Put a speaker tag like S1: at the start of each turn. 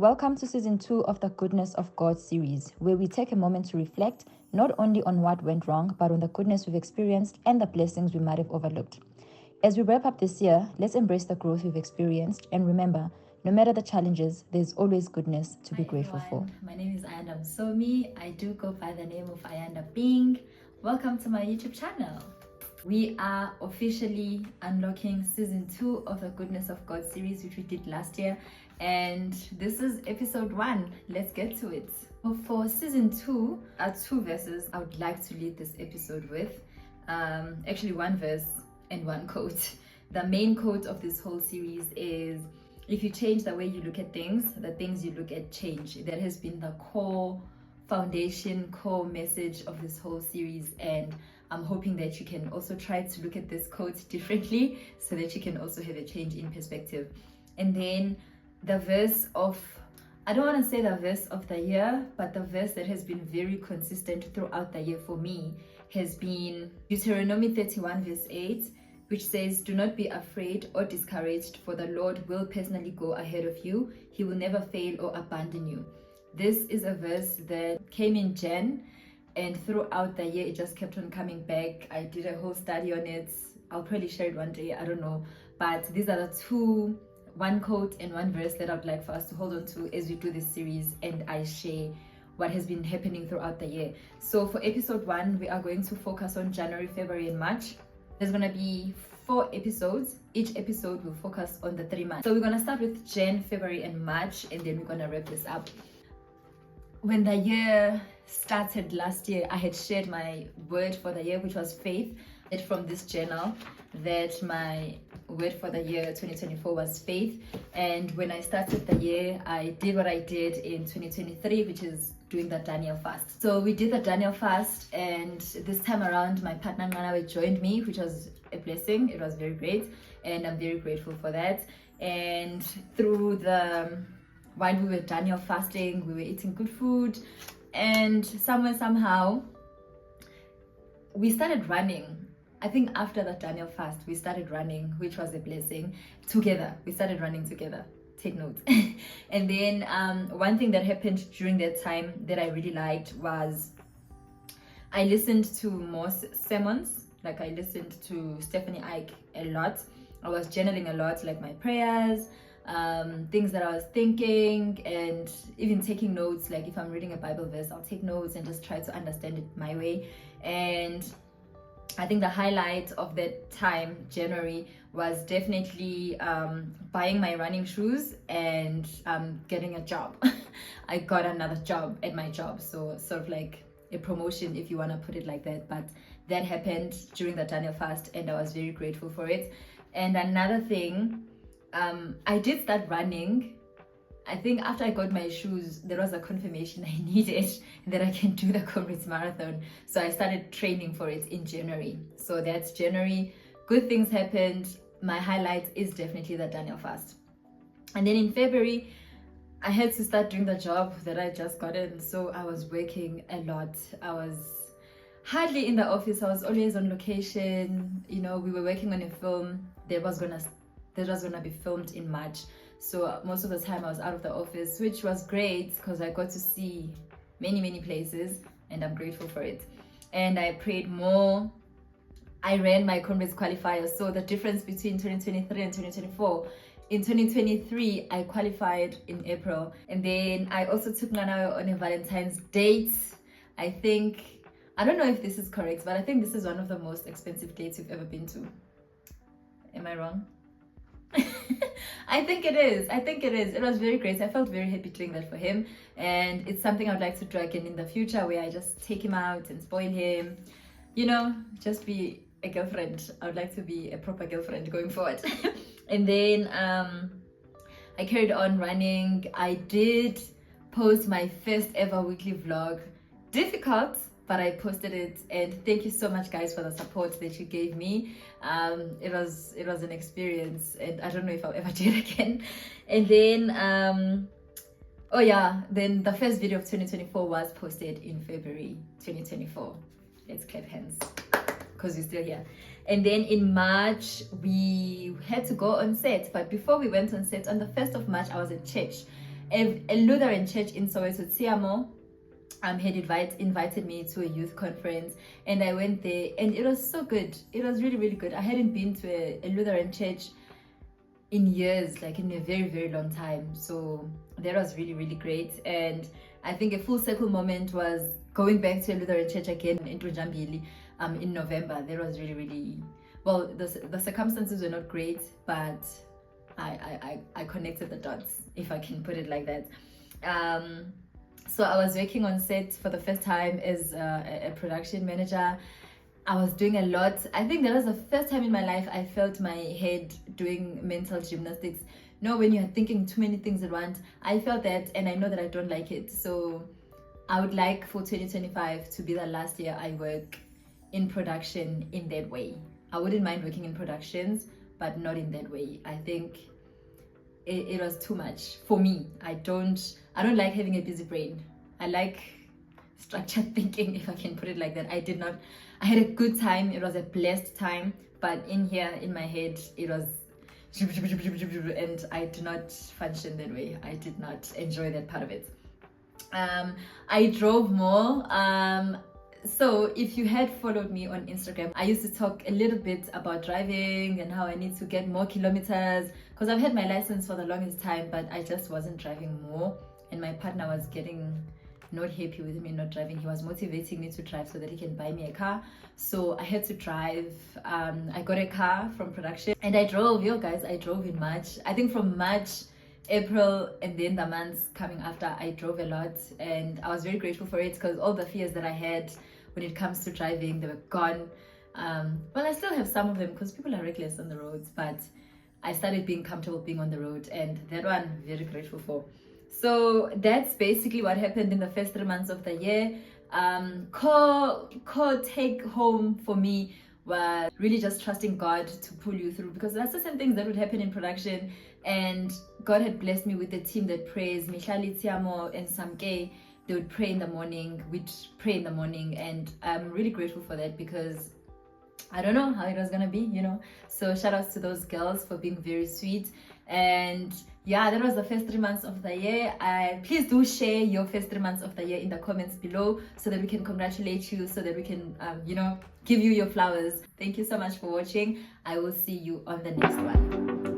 S1: Welcome to season 2 of the Goodness of God series, where we take a moment to reflect not only on what went wrong, but on the goodness we've experienced and the blessings we might have overlooked. As we wrap up this year, let's embrace the growth we've experienced and remember, no matter the challenges, there's always goodness to be grateful for.
S2: My name is AyandaBeing. I do go by the name of AyandaBeing. Welcome to my YouTube channel. We are officially unlocking season 2 of the Goodness of God series, which we did last year. And this is episode 1. Let's get to it. For season 2, are 2 verses I would like to lead this episode with. Actually, 1 verse and 1 quote. The main quote of this whole series is, if you change the way you look at things, the things you look at change. That has been the core message of this whole series, and I'm hoping that you can also try to look at this quote differently so that you can also have a change in perspective. And then the verse of, I don't want to say the verse of the year, but the verse that has been very consistent throughout the year for me has been Deuteronomy 31 verse 8, which says, "Do not be afraid or discouraged, for the Lord will personally go ahead of you. He will never fail or abandon you." This is a verse that came in Jan, and throughout the year it just kept on coming back. I did a whole study on it. I'll probably share it one day, I don't know. But these are the 2, 1 quote and 1 verse that I'd like for us to hold on to as we do this series and I share what has been happening throughout the year. So for episode 1, we are going to focus on January, February and March. There's going to be 4 episodes. Each episode will focus on the 3 months. So we're going to start with Jan, February and March, and then we're going to wrap this up. When the year started last year, I had shared my word for the year, which was faith. From this journal, that my word for the year 2024 was faith. And when I started the year, I did what I did in 2023, which is doing the Daniel fast. So we did the Daniel fast, and this time around my partner Nganawe joined me, which was a blessing. It was very great, and I'm very grateful for that. And while we were Daniel fasting, we were eating good food, and somehow we started running. I think after the Daniel fast, we started running, which was a blessing. Together, we started running together. Take note. And then one thing that happened during that time that I really liked was I listened to more sermons. Like I listened to Stephanie Ike a lot. I was journaling a lot, like my prayers, things that I was thinking, and even taking notes. Like if I'm reading a Bible verse, I'll take notes and just try to understand it my way. And I think the highlight of that time, January, was definitely buying my running shoes and getting a job. I got another job at my job, so sort of like a promotion, if you want to put it like that. But that happened during the Daniel fast, and I was very grateful for it. And another thing, I did start running. I think after I got my shoes, there was a confirmation I needed that I can do the Comrades Marathon. So I started training for it in January. So that's January. Good things happened. My highlight is definitely the Daniel fast. And then in February, I had to start doing the job that I just gotten. So I was working a lot. I was hardly in the office. I was always on location. You know, we were working on a film that was gonna be filmed in March. So most of the time I was out of the office, which was great because I got to see many places, and I'm grateful for it. And I prayed more. I ran my Comrades qualifier. So the difference between 2023 and 2024, in 2023 I qualified in April, and then I also took Nana on a Valentine's date. I don't know if this is correct, but I think this is one of the most expensive dates we've ever been to. Am I wrong? I think it is. It was very great. I felt very happy doing that for him, and it's something I would like to do again in the future, where I just take him out and spoil him, you know, just be a girlfriend. I would like to be a proper girlfriend going forward. And then I carried on running. I did post my first ever weekly vlog. Difficult, but I posted it, and thank you so much guys for the support that you gave me. It was an experience, and I don't know if I'll ever do it again. And then then the first video of 2024 was posted in February 2024. Let's clap hands because we're still here. And then in March we had to go on set, but before we went on set, on the 1st of March I was at church, a Lutheran church in Soweto, Tiamo, had invited me to a youth conference, and I went there, and it was so good. It was really, really good. I hadn't been to a Lutheran church in years, like in a very, very long time. So that was really, really great. And I think a full circle moment was going back to a Lutheran church again in Tujambili in November. That was really, really, well, the circumstances were not great, but I connected the dots, if I can put it like that. So I was working on set for the first time as a production manager. I was doing a lot. I think that was the first time in my life I felt my head doing mental gymnastics. When you're thinking too many things at once. I felt that, and I know that I don't like it. So I would like for 2025 to be the last year I work in production in that way. I wouldn't mind working in productions, but not in that way. I think it was too much for me. I don't like having a busy brain. I like structured thinking, if I can put it like that. I had a good time. It was a blessed time, but in here in my head it was, and I did not function that way. I did not enjoy that part of it. I drove more. So if you had followed me on Instagram, I used to talk a little bit about driving and how I need to get more kilometers, because I've had my license for the longest time, but I just wasn't driving more, and my partner was getting not happy with me not driving. He was motivating me to drive so that he can buy me a car. So I had to drive. I got a car from production, and I drove. Guys, I drove in March. I think from March, April, and then the months coming after, I drove a lot, and I was very grateful for it, because all the fears that I had when it comes to driving, they were gone. Well, I still have some of them, because people are reckless on the roads, but I started being comfortable being on the road, and that one I'm very grateful for. So that's basically what happened in the first 3 months of the year. Core take home for me was really just trusting God to pull you through, because that's the same things that would happen in production, and God had blessed me with a team that prays. Mihlali, Tiamo, and Samke, they would pray in the morning. We'd pray in the morning, and I'm really grateful for that, because I don't know how it was gonna be, So shout outs to those girls for being very sweet. And yeah, that was the first 3 months of the year. Please do share your first 3 months of the year in the comments below, so that we can congratulate you, so that we can give you your flowers. Thank you so much for watching. I will see you on the next one.